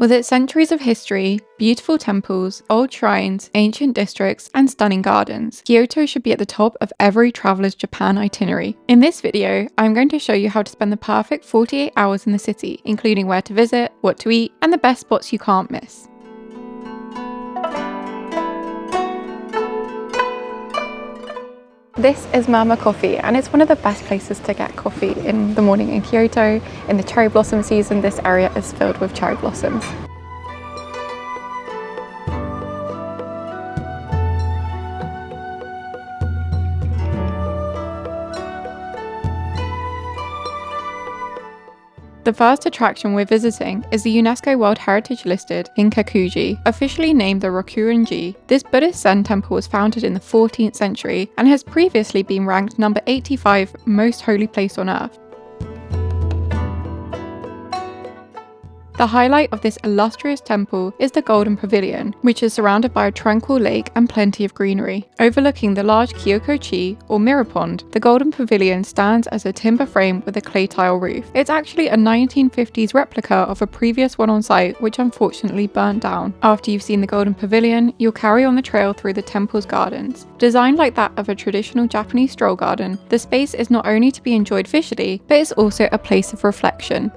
With its centuries of history, beautiful temples, old shrines, ancient districts, and stunning gardens, Kyoto should be at the top of every traveler's Japan itinerary. In this video, I'm going to show you how to spend the perfect 48 hours in the city, including where to visit, what to eat, and the best spots you can't miss. This is Mama Coffee, and it's one of the best places to get coffee in the morning in Kyoto. In the cherry blossom season, this area is filled with cherry blossoms. The first attraction we're visiting is the UNESCO World Heritage listed Inkakuji, officially named the Rokuren-ji. This Buddhist Zen temple was founded in the 14th century and has previously been ranked number 85 most holy place on earth. The highlight of this illustrious temple is the Golden Pavilion, which is surrounded by a tranquil lake and plenty of greenery. Overlooking the large Kyoko-chi, or mirror pond, the Golden Pavilion stands as a timber frame with a clay tile roof. It's actually a 1950s replica of a previous one on site, which unfortunately burnt down. After you've seen the Golden Pavilion, you'll carry on the trail through the temple's gardens. Designed like that of a traditional Japanese stroll garden, the space is not only to be enjoyed visually, but it's also a place of reflection.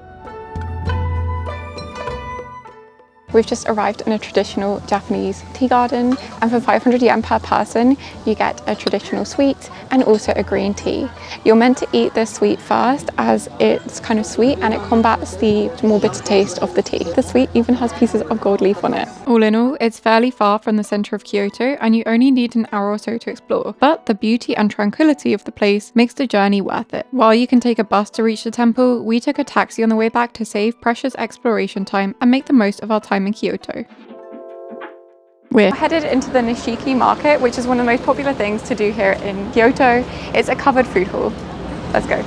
We've just arrived in a traditional Japanese tea garden, and for 500 yen per person, you get a traditional sweet and also a green tea. You're meant to eat this sweet first as it's kind of sweet and it combats the more bitter taste of the tea. The sweet even has pieces of gold leaf on it. All in all, it's fairly far from the center of Kyoto and you only need an hour or so to explore, but the beauty and tranquility of the place makes the journey worth it. While you can take a bus to reach the temple, we took a taxi on the way back to save precious exploration time and make the most of our time in Kyoto. We're headed into the Nishiki market, which is one of the most popular things to do here in Kyoto. It's a covered food hall. Let's go.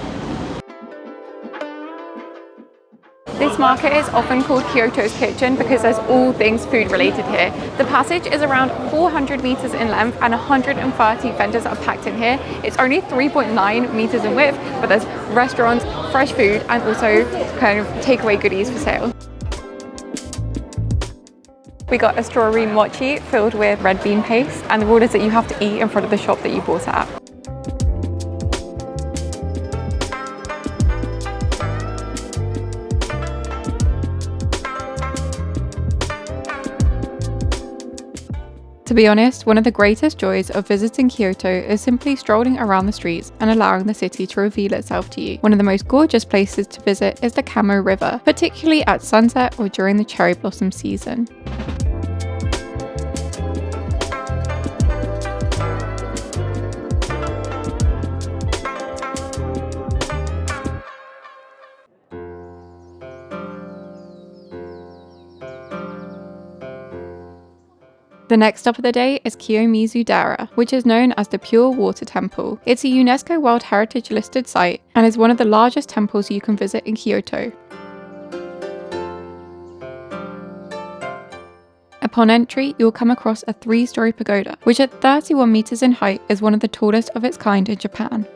This market is often called Kyoto's kitchen because there's all things food related here. The passage is around 400 meters in length and 130 vendors are packed in here. It's only 3.9 meters in width, but there's restaurants, fresh food, and also kind of takeaway goodies for sale. We got a strawberry mochi filled with red bean paste, and the rule is that you have to eat in front of the shop that you bought it at. To be honest, one of the greatest joys of visiting Kyoto is simply strolling around the streets and allowing the city to reveal itself to you. One of the most gorgeous places to visit is the Kamo River, particularly at sunset or during the cherry blossom season. The next stop of the day is Kiyomizu-dera, which is known as the Pure Water Temple. It's a UNESCO World Heritage listed site and is one of the largest temples you can visit in Kyoto. Upon entry, you'll come across a 3-story pagoda, which at 31 meters in height is one of the tallest of its kind in Japan.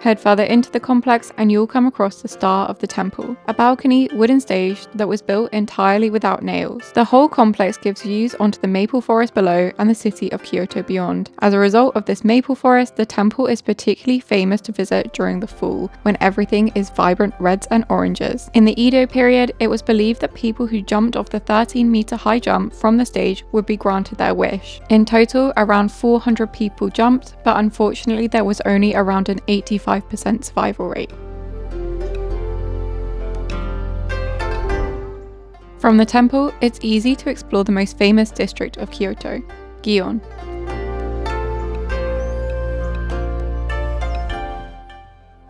Head further into the complex and you'll come across the star of the temple, a balcony wooden stage that was built entirely without nails. The whole complex gives views onto the maple forest below and the city of Kyoto beyond. As a result of this maple forest, the temple is particularly famous to visit during the fall, when everything is vibrant reds and oranges. In the Edo period, it was believed that people who jumped off the 13-meter high jump from the stage would be granted their wish. In total, around 400 people jumped, but unfortunately there was only around an 85% survival rate. From the temple, it's easy to explore the most famous district of Kyoto, Gion.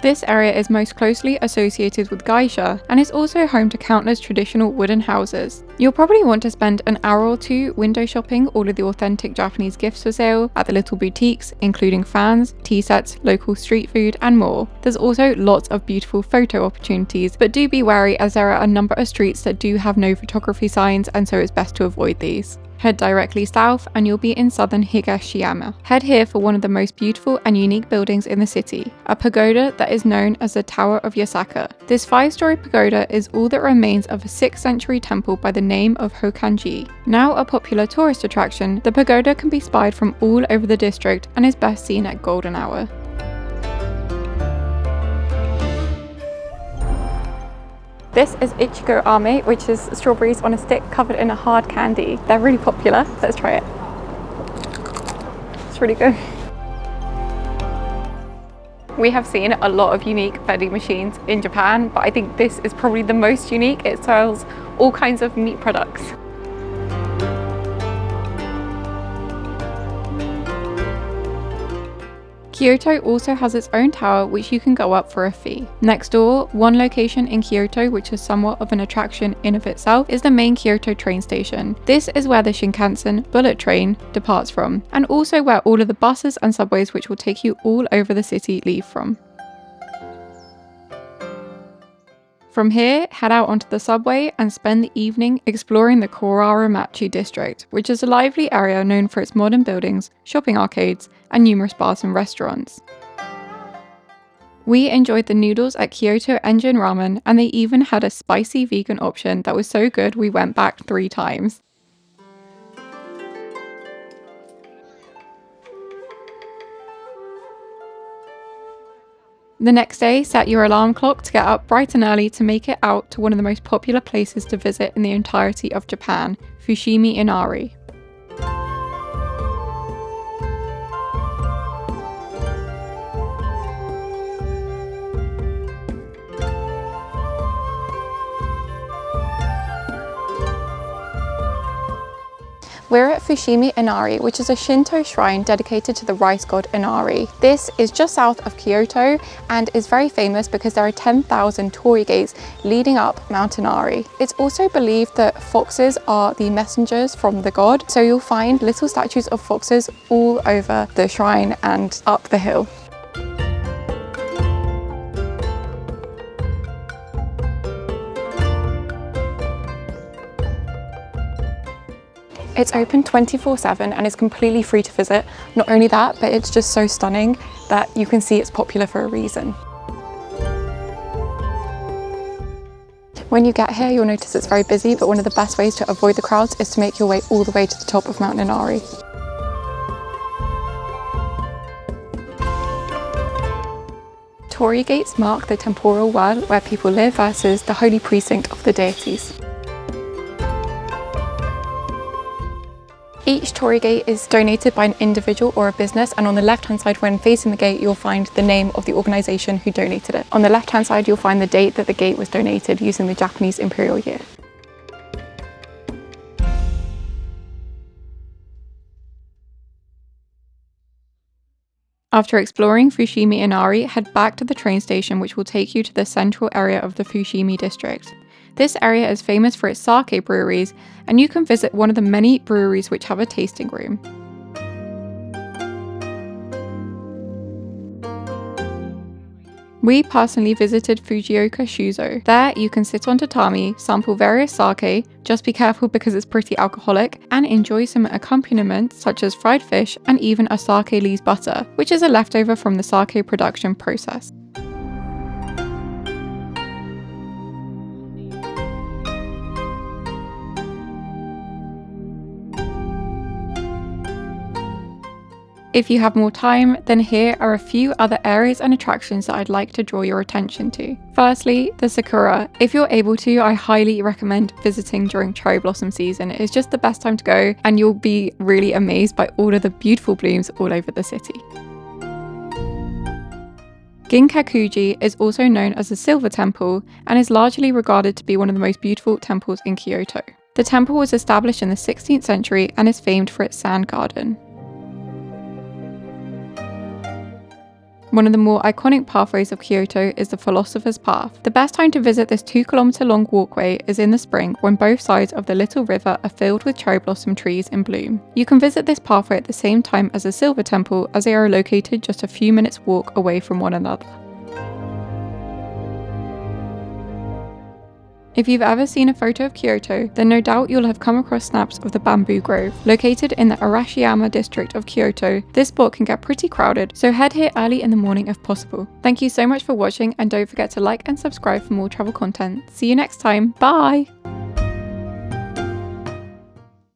This area is most closely associated with geisha and is also home to countless traditional wooden houses. You'll probably want to spend an hour or two window shopping all of the authentic Japanese gifts for sale at the little boutiques, including fans, tea sets, local street food, and more. There's also lots of beautiful photo opportunities, but do be wary as there are a number of streets that do have no photography signs, and so it's best to avoid these. Head directly south and you'll be in southern Higashiyama. Head here for one of the most beautiful and unique buildings in the city, a pagoda that is known as the Tower of Yasaka. This 5-story pagoda is all that remains of a 6th century temple by the name of Hokanji. Now a popular tourist attraction, the pagoda can be spied from all over the district and is best seen at golden hour. This is Ichigo Ame, which is strawberries on a stick covered in a hard candy. They're really popular. Let's try it. It's really good. We have seen a lot of unique vending machines in Japan, but I think this is probably the most unique. It sells all kinds of meat products. Kyoto also has its own tower which you can go up for a fee. Next door, one location in Kyoto which is somewhat of an attraction in of itself is the main Kyoto train station. This is where the Shinkansen bullet train departs from, and also where all of the buses and subways which will take you all over the city leave from. From here, head out onto the subway and spend the evening exploring the Koraramachi district, which is a lively area known for its modern buildings, shopping arcades, and numerous bars and restaurants. We enjoyed the noodles at Kyoto Engine Ramen, and they even had a spicy vegan option that was so good we went back 3 times. The next day, set your alarm clock to get up bright and early to make it out to one of the most popular places to visit in the entirety of Japan, Fushimi Inari. We're at Fushimi Inari, which is a Shinto shrine dedicated to the rice god Inari. This is just south of Kyoto and is very famous because there are 10,000 torii gates leading up Mount Inari. It's also believed that foxes are the messengers from the god, so you'll find little statues of foxes all over the shrine and up the hill. It's open 24/7 and is completely free to visit. Not only that, but it's just so stunning that you can see it's popular for a reason. When you get here, you'll notice it's very busy, but one of the best ways to avoid the crowds is to make your way all the way to the top of Mount Inari. Torii gates mark the temporal world where people live versus the holy precinct of the deities. Each torii gate is donated by an individual or a business, and on the left hand side when facing the gate you'll find the name of the organisation who donated it. On the left hand side you'll find the date that the gate was donated using the Japanese imperial year. After exploring Fushimi Inari, head back to the train station which will take you to the central area of the Fushimi district. This area is famous for its sake breweries, and you can visit one of the many breweries which have a tasting room. We personally visited Fujioka Shuzo. There you can sit on tatami, sample various sake, just be careful because it's pretty alcoholic, and enjoy some accompaniments such as fried fish and even a sake lees butter, which is a leftover from the sake production process. If you have more time, then here are a few other areas and attractions that I'd like to draw your attention to. Firstly, the Sakura. If you're able to, I highly recommend visiting during cherry blossom season. It's just the best time to go, and you'll be really amazed by all of the beautiful blooms all over the city. Ginkakuji is also known as the Silver Temple and is largely regarded to be one of the most beautiful temples in Kyoto. The temple was established in the 16th century and is famed for its sand garden. One of the more iconic pathways of Kyoto is the Philosopher's Path. The best time to visit this 2-kilometer long walkway is in the spring, when both sides of the little river are filled with cherry blossom trees in bloom. You can visit this pathway at the same time as the Silver Temple, as they are located just a few minutes walk away from one another. If you've ever seen a photo of Kyoto, then no doubt you'll have come across snaps of the Bamboo Grove. Located in the Arashiyama district of Kyoto, this spot can get pretty crowded, so head here early in the morning if possible. Thank you so much for watching, and don't forget to like and subscribe for more travel content. See you next time, bye!